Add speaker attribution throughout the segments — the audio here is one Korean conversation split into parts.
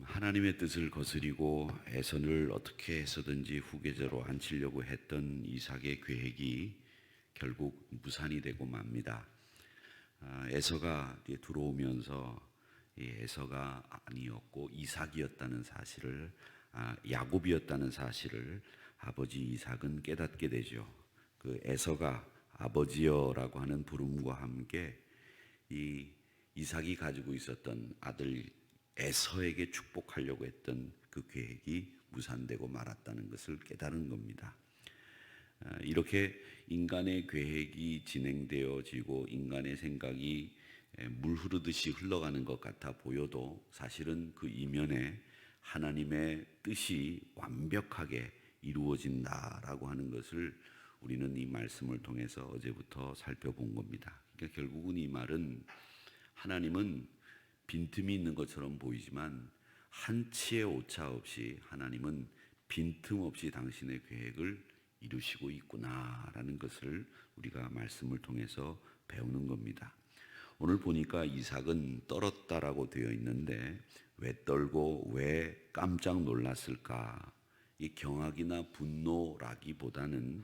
Speaker 1: 하나님의 뜻을 거스리고 에서를 어떻게 해서든지 후계자로 앉히려고 했던 이삭의 계획이 결국 무산이 되고 맙니다. 에서가 들어오면서 이 에서가 아니었고 이삭이었다는 사실을, 야곱이었다는 사실을 아버지 이삭은 깨닫게 되죠. 그 에서가 아버지여라고 하는 부름과 함께 이 이삭이 가지고 있었던 아들 에서에게 축복하려고 했던 그 계획이 무산되고 말았다는 것을 깨달은 겁니다. 이렇게 인간의 계획이 진행되어지고 인간의 생각이 물 흐르듯이 흘러가는 것 같아 보여도 사실은 그 이면에 하나님의 뜻이 완벽하게 이루어진다라고 하는 것을 우리는 이 말씀을 통해서 어제부터 살펴본 겁니다. 그러니까 결국은 이 말은 하나님은 빈틈이 있는 것처럼 보이지만 한치의 오차 없이 하나님은 빈틈없이 당신의 계획을 이루시고 있구나라는 것을 우리가 말씀을 통해서 배우는 겁니다. 오늘 보니까 이삭은 떨었다라고 되어 있는데 왜 떨고 왜 깜짝 놀랐을까? 이 경악이나 분노라기보다는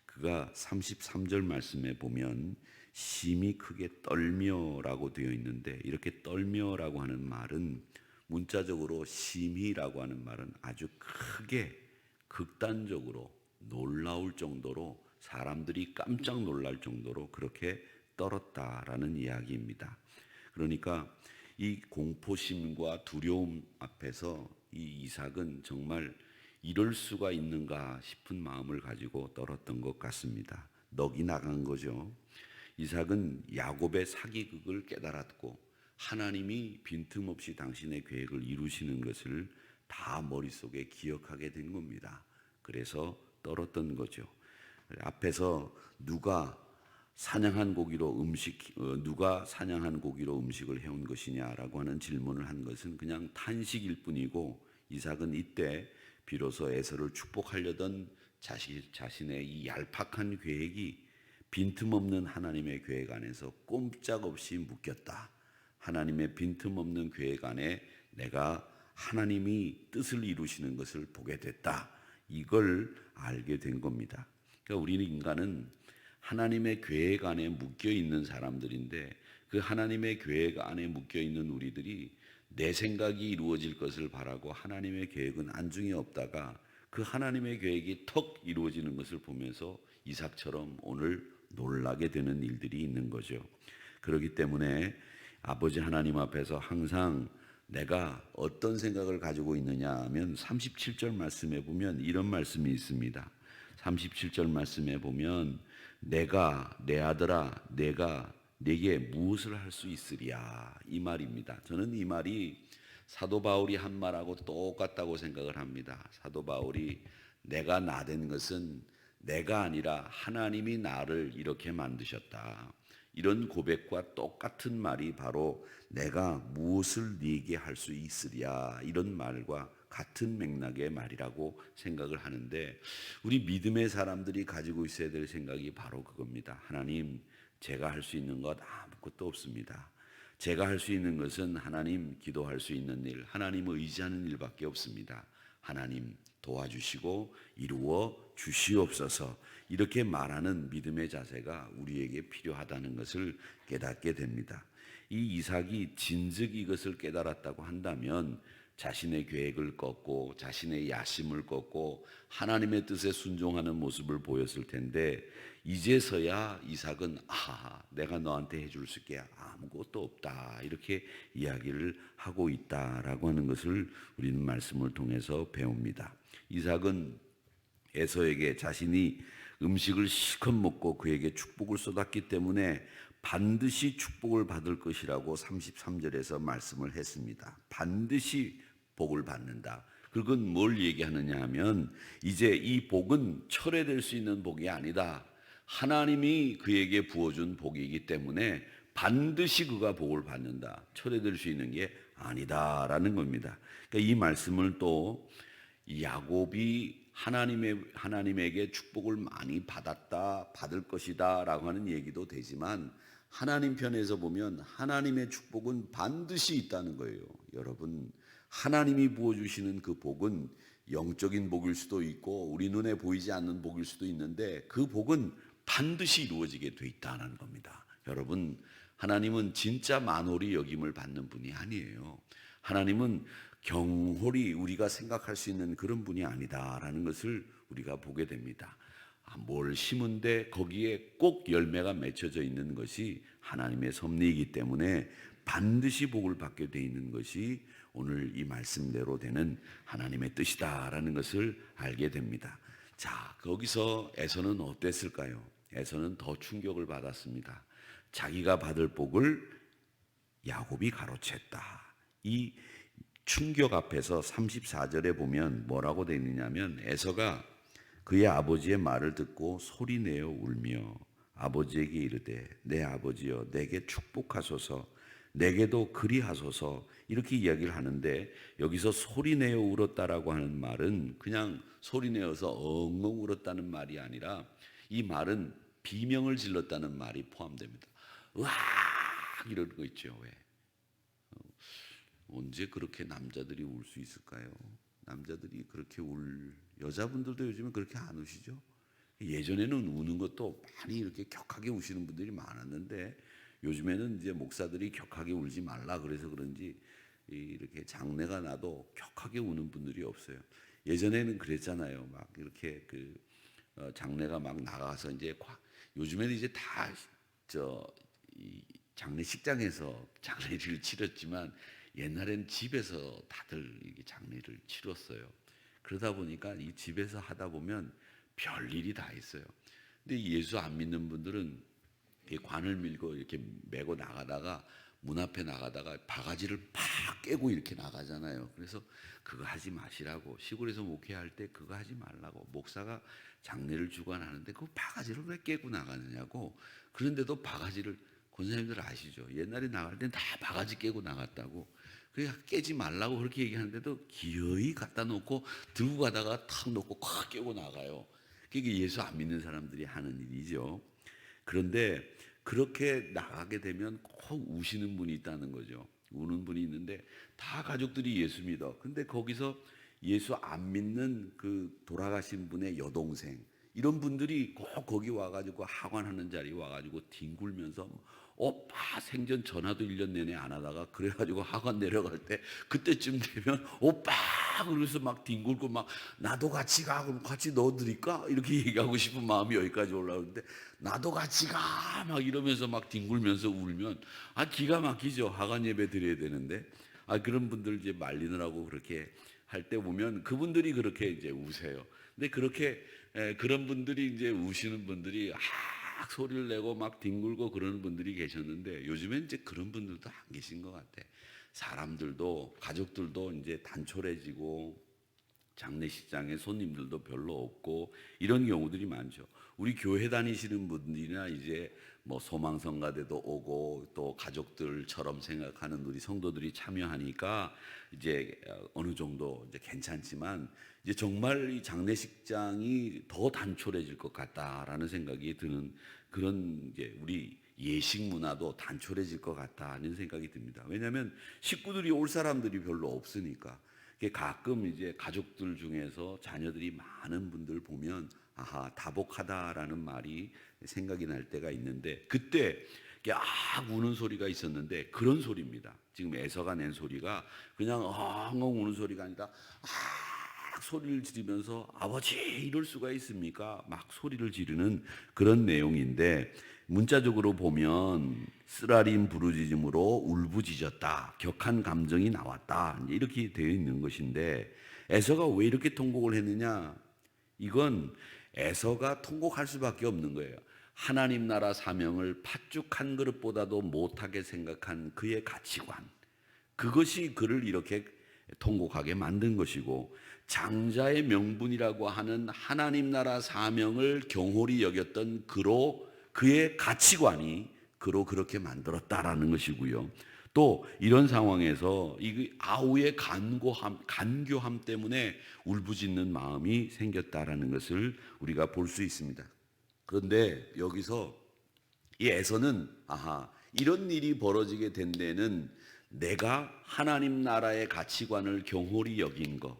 Speaker 1: 그가 33절 말씀에 보면 심히 크게 떨며라고 되어 있는데, 이렇게 떨며라고 하는 말은 문자적으로 심히라고 하는 말은 아주 크게 극단적으로 놀라울 정도로 사람들이 깜짝 놀랄 정도로 그렇게 떨었다라는 이야기입니다. 그러니까 이 공포심과 두려움 앞에서 이 이삭은 정말 이럴 수가 있는가 싶은 마음을 가지고 떨었던 것 같습니다. 넋이 나간 거죠. 이삭은 야곱의 사기극을 깨달았고 하나님이 빈틈없이 당신의 계획을 이루시는 것을 다 머릿속에 기억하게 된 겁니다. 그래서 떨었던 거죠. 앞에서 누가 사냥한 고기로 음식을 해온 것이냐라고 하는 질문을 한 것은 그냥 탄식일 뿐이고, 이삭은 이때 비로소 에서를 축복하려던 자신의 이 얄팍한 계획이 빈틈없는 하나님의 계획 안에서 꼼짝없이 묶였다. 하나님의 빈틈없는 계획 안에 내가 하나님이 뜻을 이루시는 것을 보게 됐다. 이걸 알게 된 겁니다. 그러니까 우리는 인간은 하나님의 계획 안에 묶여 있는 사람들인데, 그 하나님의 계획 안에 묶여 있는 우리들이 내 생각이 이루어질 것을 바라고 하나님의 계획은 안중에 없다가 그 하나님의 계획이 턱 이루어지는 것을 보면서 이삭처럼 오늘 놀라게 되는 일들이 있는 거죠. 그렇기 때문에 아버지 하나님 앞에서 항상 내가 어떤 생각을 가지고 있느냐 하면 37절 말씀에 보면 이런 말씀이 있습니다. 37절 말씀에 보면 내가 내 아들아 내가 네게 무엇을 할 수 있으랴, 이 말입니다. 저는 이 말이 사도 바울이 한 말하고 똑같다고 생각을 합니다. 사도 바울이 내가 나 된 것은 내가 아니라 하나님이 나를 이렇게 만드셨다, 이런 고백과 똑같은 말이 바로 내가 무엇을 네게 할 수 있으랴, 이런 말과 같은 맥락의 말이라고 생각을 하는데, 우리 믿음의 사람들이 가지고 있어야 될 생각이 바로 그겁니다. 하나님, 제가 할 수 있는 것 아무것도 없습니다. 제가 할 수 있는 것은 하나님 기도할 수 있는 일, 하나님을 의지하는 일밖에 없습니다. 하나님 도와주시고 이루어 주시옵소서, 이렇게 말하는 믿음의 자세가 우리에게 필요하다는 것을 깨닫게 됩니다. 이 이삭이 진즉 이것을 깨달았다고 한다면 자신의 계획을 꺾고 자신의 야심을 꺾고 하나님의 뜻에 순종하는 모습을 보였을 텐데, 이제서야 이삭은 내가 너한테 해줄 수 있게 아무것도 없다, 이렇게 이야기를 하고 있다라고 하는 것을 우리는 말씀을 통해서 배웁니다. 이삭은 에서에게 자신이 음식을 실컷 먹고 그에게 축복을 쏟았기 때문에 반드시 축복을 받을 것이라고 33절에서 말씀을 했습니다. 반드시 복을 받는다. 그건 뭘 얘기하느냐 하면 이제 이 복은 철회될 수 있는 복이 아니다. 하나님이 그에게 부어준 복이기 때문에 반드시 그가 복을 받는다. 철회될 수 있는 게 아니다라는 겁니다. 그러니까 이 말씀을 또 야곱이 하나님에게 축복을 많이 받을 것이다 라고 하는 얘기도 되지만, 하나님 편에서 보면 하나님의 축복은 반드시 있다는 거예요. 여러분, 하나님이 부어주시는 그 복은 영적인 복일 수도 있고 우리 눈에 보이지 않는 복일 수도 있는데 그 복은 반드시 이루어지게 돼 있다는 겁니다. 여러분, 하나님은 진짜 만홀히 여김을 받는 분이 아니에요. 하나님은 경홀히 우리가 생각할 수 있는 그런 분이 아니다라는 것을 우리가 보게 됩니다. 뭘 심은데 거기에 꼭 열매가 맺혀져 있는 것이 하나님의 섭리이기 때문에 반드시 복을 받게 돼 있는 것이 오늘 이 말씀대로 되는 하나님의 뜻이다라는 것을 알게 됩니다. 자, 거기서 에서는 어땠을까요? 에서는 더 충격을 받았습니다. 자기가 받을 복을 야곱이 가로챘다. 이 충격 앞에서 34절에 보면 뭐라고 되어 있느냐면 에서가 그의 아버지의 말을 듣고 소리내어 울며 아버지에게 이르되 내 아버지여 내게 축복하소서 내게도 그리하소서 이렇게 이야기를 하는데 여기서 소리내어 울었다라고 하는 말은 그냥 소리내어서 엉엉 울었다는 말이 아니라 이 말은 비명을 질렀다는 말이 포함됩니다. 으악 이러는 거 있죠. 왜? 언제 그렇게 남자들이 울 수 있을까요? 남자들이 그렇게 여자분들도 요즘에 그렇게 안 우시죠? 예전에는 우는 것도 많이 이렇게 격하게 우시는 분들이 많았는데 요즘에는 이제 목사들이 격하게 울지 말라 그래서 그런지 이렇게 장례가 나도 격하게 우는 분들이 없어요. 예전에는 그랬잖아요. 막 이렇게 장례가 막 나가서 이제 요즘에는 이제 다 장례식장에서 장례를 치렀지만 옛날에는 집에서 다들 이게 장례를 치렀어요. 그러다 보니까 이 집에서 하다 보면 별일이 다 있어요. 근데 예수 안 믿는 분들은 관을 밀고 이렇게 메고 나가다가 문 앞에 나가다가 바가지를 팍 깨고 이렇게 나가잖아요. 그래서 그거 하지 마시라고, 시골에서 목회할 때 그거 하지 말라고, 목사가 장례를 주관하는데 그 바가지를 왜 깨고 나가느냐고. 그런데도 바가지를, 권사님들 아시죠? 옛날에 나갈 땐 다 바가지 깨고 나갔다고. 그러니까 깨지 말라고 그렇게 얘기하는데도 기어이 갖다 놓고 들고 가다가 탁 놓고 콱 깨고 나가요. 그게 예수 안 믿는 사람들이 하는 일이죠. 그런데 그렇게 나가게 되면 꼭 우시는 분이 있다는 거죠. 우는 분이 있는데 다 가족들이 예수 믿어. 근데 거기서 예수 안 믿는 그 돌아가신 분의 여동생 이런 분들이 꼭 거기 와가지고 하관하는 자리에 와가지고 뒹굴면서 오빠 생전 전화도 1년 내내 안 하다가 그래가지고 하관 내려갈 때 그때쯤 되면 오빠 그러면서 막 뒹굴고 막 나도 같이 가 그럼 같이 넣어드릴까 이렇게 얘기하고 싶은 마음이 여기까지 올라오는데 나도 같이 가 막 이러면서 막 뒹굴면서 울면 기가 막히죠. 하관 예배 드려야 되는데 그런 분들 이제 말리느라고 그렇게 할 때 보면 그분들이 그렇게 이제 우세요. 근데 그렇게 그런 분들이 이제 우시는 분들이 막 소리를 내고 막 뒹굴고 그러는 분들이 계셨는데 요즘엔 이제 그런 분들도 안 계신 것 같아. 사람들도 가족들도 이제 단촐해지고 장례식장에 손님들도 별로 없고 이런 경우들이 많죠. 우리 교회 다니시는 분들이나 이제 뭐 소망성가대도 오고 또 가족들처럼 생각하는 우리 성도들이 참여하니까 이제 어느 정도 이제 괜찮지만 이제 정말 이 장례식장이 더 단촐해질 것 같다라는 생각이 드는 그런 이제 우리 예식 문화도 단촐해질 것 같다는 생각이 듭니다. 왜냐하면 식구들이 올 사람들이 별로 없으니까. 가끔 이제 가족들 중에서 자녀들이 많은 분들 보면 다복하다라는 말이 생각이 날 때가 있는데 그때 우는 소리가 있었는데 그런 소리입니다. 지금 에서가 낸 소리가 그냥 엉엉 우는 소리가 아니라 소리를 지르면서 아버지 이럴 수가 있습니까? 막 소리를 지르는 그런 내용인데 문자적으로 보면 쓰라린 부르짖음으로 울부짖었다. 격한 감정이 나왔다. 이렇게 되어 있는 것인데 에서가 왜 이렇게 통곡을 했느냐? 이건 에서가 통곡할 수밖에 없는 거예요. 하나님 나라 사명을 팥죽 한 그릇보다도 못하게 생각한 그의 가치관. 그것이 그를 이렇게 통곡하게 만든 것이고 장자의 명분이라고 하는 하나님 나라 사명을 경홀히 여겼던 그의 가치관이 그로 그렇게 만들었다라는 것이고요. 또 이런 상황에서 이 아우의 간교함 때문에 울부짖는 마음이 생겼다라는 것을 우리가 볼 수 있습니다. 그런데 여기서 이 에서는 이런 일이 벌어지게 된 데는 내가 하나님 나라의 가치관을 경홀히 여긴 것,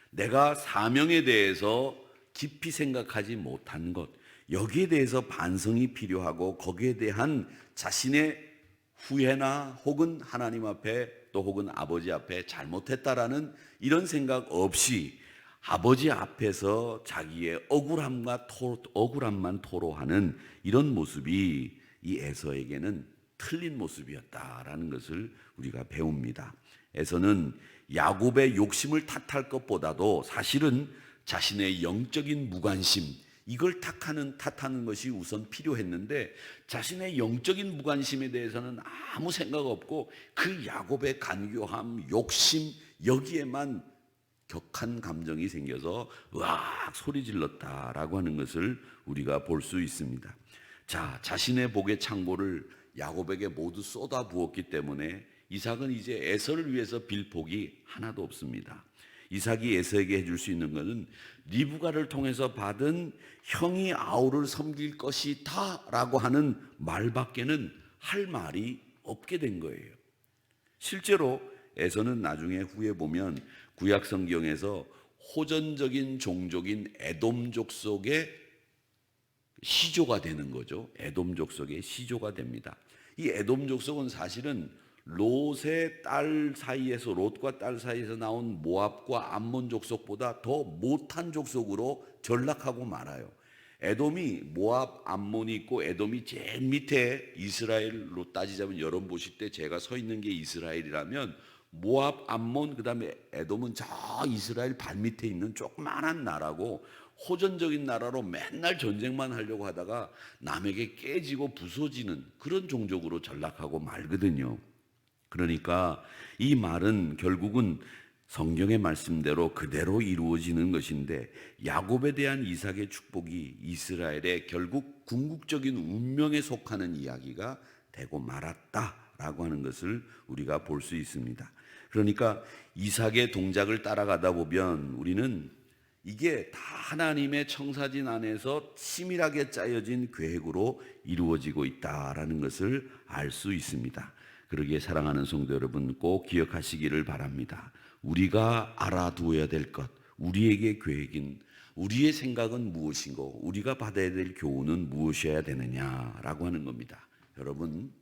Speaker 1: 내가 사명에 대해서 깊이 생각하지 못한 것, 여기에 대해서 반성이 필요하고 거기에 대한 자신의 후회나 혹은 하나님 앞에 또 혹은 아버지 앞에 잘못했다라는 이런 생각 없이 아버지 앞에서 자기의 억울함만 토로하는 이런 모습이 이 에서에게는 틀린 모습이었다라는 것을 우리가 배웁니다. 에서는 야곱의 욕심을 탓할 것보다도 사실은 자신의 영적인 무관심, 이걸 탓하는 것이 우선 필요했는데 자신의 영적인 무관심에 대해서는 아무 생각 없고 그 야곱의 간교함, 욕심, 여기에만 격한 감정이 생겨서 으악 소리 질렀다라고 하는 것을 우리가 볼 수 있습니다. 자, 자신의 복의 창고를 야곱에게 모두 쏟아 부었기 때문에 이삭은 이제 에서를 위해서 빌 복이 하나도 없습니다. 이삭이 에서에게 해줄 수 있는 것은 리브가를 통해서 받은 형이 아우를 섬길 것이다 라고 하는 말밖에는 할 말이 없게 된 거예요. 실제로 에서는 나중에 후에 보면 구약 성경에서 호전적인 종족인 에돔족 속의 시조가 되는 거죠. 에돔족 속의 시조가 됩니다. 이 에돔족 속은 사실은 롯과 딸 사이에서 나온 모압과 암몬 족속보다 더 못한 족속으로 전락하고 말아요. 에돔이 모압, 암몬이 있고 에돔이 제일 밑에 이스라엘로 따지자면 여러분 보실 때 제가 서 있는 게 이스라엘이라면 모압, 암몬, 그 다음에 에돔은 저 이스라엘 발밑에 있는 조그만한 나라고 호전적인 나라로 맨날 전쟁만 하려고 하다가 남에게 깨지고 부서지는 그런 종족으로 전락하고 말거든요. 그러니까 이 말은 결국은 성경의 말씀대로 그대로 이루어지는 것인데 야곱에 대한 이삭의 축복이 이스라엘의 결국 궁극적인 운명에 속하는 이야기가 되고 말았다라고 하는 것을 우리가 볼 수 있습니다. 그러니까 이삭의 동작을 따라가다 보면 우리는 이게 다 하나님의 청사진 안에서 치밀하게 짜여진 계획으로 이루어지고 있다라는 것을 알 수 있습니다. 그러기에 사랑하는 성도 여러분 꼭 기억하시기를 바랍니다. 우리가 알아두어야 될 것, 우리에게 계획인 우리의 생각은 무엇인고 우리가 받아야 될 교훈은 무엇이어야 되느냐라고 하는 겁니다. 여러분,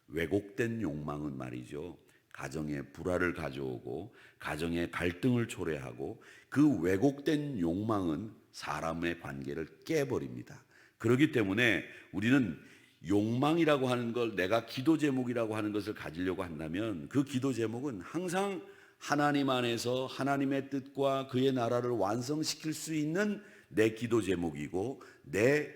Speaker 1: 왜곡된 욕망은 말이죠, 가정에 불화를 가져오고 가정에 갈등을 초래하고 그 왜곡된 욕망은 사람의 관계를 깨버립니다. 그렇기 때문에 우리는 욕망이라고 하는 걸 내가 기도 제목이라고 하는 것을 가지려고 한다면 그 기도 제목은 항상 하나님 안에서 하나님의 뜻과 그의 나라를 완성시킬 수 있는 내 기도 제목이고 내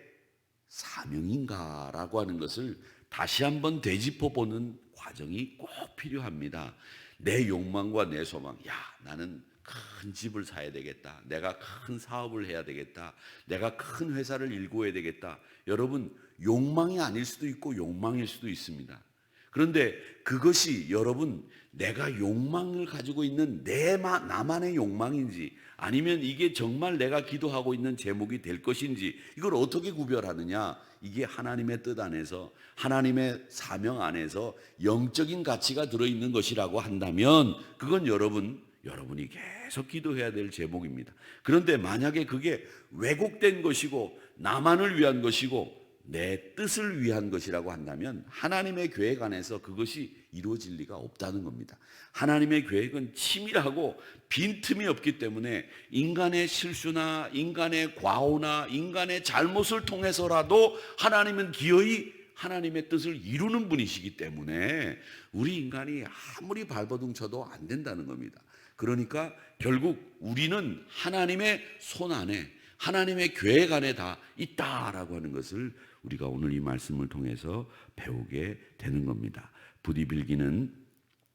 Speaker 1: 사명인가라고 하는 것을 다시 한번 되짚어보는 과정이 꼭 필요합니다. 내 욕망과 내 소망, 나는 큰 집을 사야 되겠다, 내가 큰 사업을 해야 되겠다, 내가 큰 회사를 일구어야 되겠다. 여러분, 욕망이 아닐 수도 있고 욕망일 수도 있습니다. 그런데 그것이 여러분 내가 욕망을 가지고 있는 나만의 욕망인지 아니면 이게 정말 내가 기도하고 있는 제목이 될 것인지 이걸 어떻게 구별하느냐? 이게 하나님의 뜻 안에서 하나님의 사명 안에서 영적인 가치가 들어있는 것이라고 한다면 그건 여러분이 계속 기도해야 될 제목입니다. 그런데 만약에 그게 왜곡된 것이고 나만을 위한 것이고 내 뜻을 위한 것이라고 한다면 하나님의 계획 안에서 그것이 이루어질 리가 없다는 겁니다. 하나님의 계획은 치밀하고 빈틈이 없기 때문에 인간의 실수나 인간의 과오나 인간의 잘못을 통해서라도 하나님은 기어이 하나님의 뜻을 이루는 분이시기 때문에 우리 인간이 아무리 발버둥 쳐도 안 된다는 겁니다. 그러니까 결국 우리는 하나님의 손 안에 하나님의 계획 안에 다 있다라고 하는 것을 우리가 오늘 이 말씀을 통해서 배우게 되는 겁니다. 부디빌기는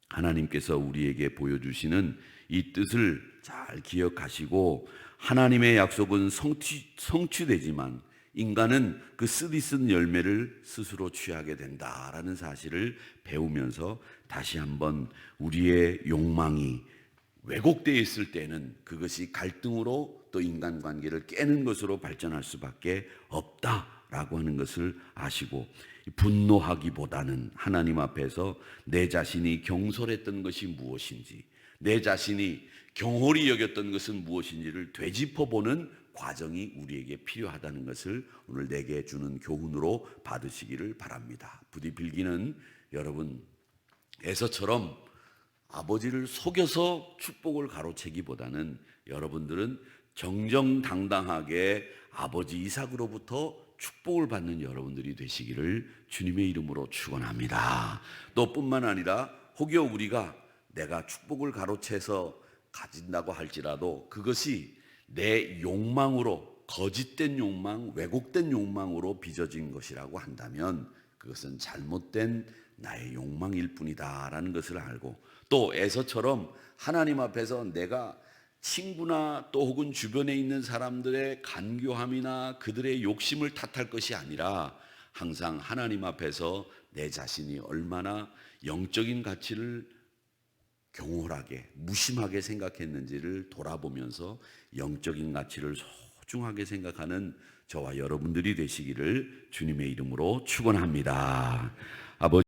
Speaker 1: 하나님께서 우리에게 보여주시는 이 뜻을 잘 기억하시고 하나님의 약속은 성취되지만 인간은 그 쓰디쓴 열매를 스스로 취하게 된다라는 사실을 배우면서 다시 한번 우리의 욕망이 왜곡되어 있을 때는 그것이 갈등으로 또 인간관계를 깨는 것으로 발전할 수밖에 없다라고 하는 것을 아시고 분노하기보다는 하나님 앞에서 내 자신이 경솔했던 것이 무엇인지, 내 자신이 경홀히 여겼던 것은 무엇인지를 되짚어보는 과정이 우리에게 필요하다는 것을 오늘 내게 주는 교훈으로 받으시기를 바랍니다. 부디 빌기는 여러분 에서처럼 아버지를 속여서 축복을 가로채기보다는 여러분들은 정정당당하게 아버지 이삭으로부터 축복을 받는 여러분들이 되시기를 주님의 이름으로 축원합니다. 또 뿐만 아니라 혹여 우리가 내가 축복을 가로채서 가진다고 할지라도 그것이 내 욕망으로, 거짓된 욕망, 왜곡된 욕망으로 빚어진 것이라고 한다면 그것은 잘못된 나의 욕망일 뿐이다라는 것을 알고, 또 에서처럼 하나님 앞에서 내가 친구나 또 혹은 주변에 있는 사람들의 간교함이나 그들의 욕심을 탓할 것이 아니라 항상 하나님 앞에서 내 자신이 얼마나 영적인 가치를 경홀하게, 무심하게 생각했는지를 돌아보면서 영적인 가치를 소중하게 생각하는 저와 여러분들이 되시기를 주님의 이름으로 축원합니다. 아버지